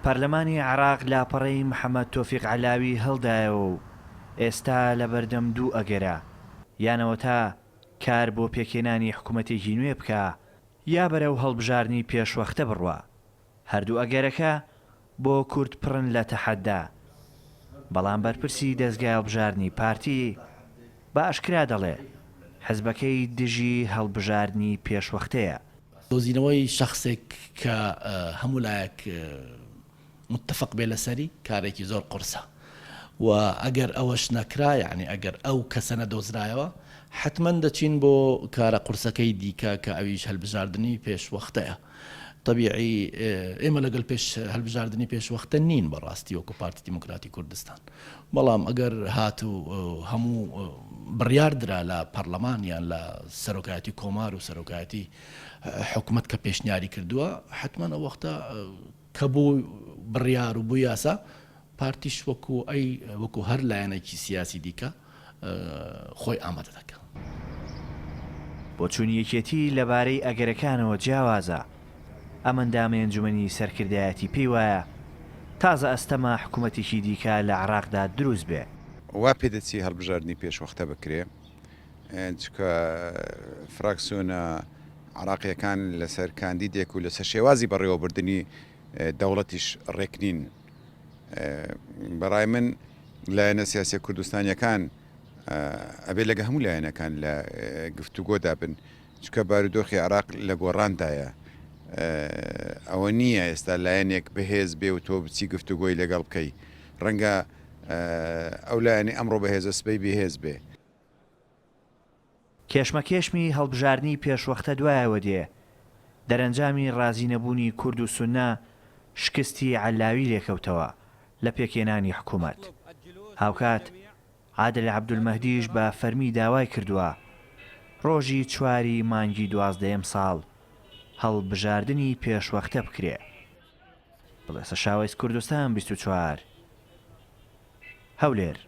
پەرلەمانی عێراق لاپەڕەی محەممەد تۆفیق عەلاوی هەڵدایەوە و ئێستا لە بەردەم دوو ئەگەرە، یانەوە تا کار بۆ پێکێنانی حکوومەتێکی نوێ بکە یا بەرەو هەڵبژارنی پێشوەختە بڕوە. هەردوو ئەگەرەکە بۆ کورد پڕن لە تەحەدا، بەڵام بەرپرسی دەستگای هەڵبژارنی پارتی بە ئاشکرا دەڵێ حزبەکەی دژی هەڵبژارنی پێشوەختەیە. دۆزینەوەی شخصێک کە هەموو لایەک متفق بێ لەسەری کارێکی زۆر قورسە و ئەگەر ئەوەش نەکرا، یعنی ئەگەر ئەو کەسە نەدۆزرایەوە، حتمما دەچین بۆ کارە قورسەکەی دیکە کە ئەویش هەڵبژاردننی پێشوەختەیە. طبیعی ئێمە لەگەڵ پێش هەڵبژاردننی پێشوەختە نین بەڕاستی وەکو پارتی دیموکراتی کوردستان، بەڵام ئەگەر هات و هەموو بڕیاردرا لە پەرلەمانیان لە سەرۆکایەتی کۆمار و سەرۆکایەتی حکوومەت کە پێشنیاری کردووە، حتمما ئەو وەختە کە بوو بڕیار و بوو یاسا، پارتیش وەکو هەر لایەنێکی سیاسی دیکە خۆی ئامادە دەکات. بۆ چوونی یەکێتی لەبارەی ئەگەرەکانەوە جیاوازە، ئەمەندامە ئەنجومەنی سەرکردایەتی پێی وایە تازە ئەستەما حکوومەتێکی دیکە لە عێراقدا دروست بێ. وا پێدەچی هەڵبژاردننی پێشوەختە بکرێ، چکە فراکسیۆنە عراقیەکان لەسەر کاندیدێک و لەسەر شێوازی بەڕێوەبردننی دەوڵەتیش ڕێکنین. بەڕای من لایەنە سیاسی کوردستانیەکان ئەبێ لەگە هەموو لایەنەکان لە گفتوگۆدا بن، چکە بارودۆخی عراق لە گۆڕاندایە. ئەوە نییە ئێستا لایەنێک بەهێز بێ و تۆ بچی گفتوگۆی لەگەڵ بکەی، ڕەنگە ئەو لایەنی ئەمڕۆ بەهێزە سبەی بێهێز بێ. کێشمەکێشمی هەڵبژاردننی پێشوەختە دوایەوە دێ، دەرەنجامی ڕازی نەبوونی کورد و سونە شکستی عەلاوی لێکەوتەوە لە پێکێنانی حکوومەت. هاوکات عادل عەبدولمەهدیش بە فەرمی داوای کردووە ڕۆژی 4 مانگی 12 ساڵ هەڵبژاردننی پێشوەختە بکرێ. بڵێسە شاوەی کوردستان 24 هەولێر.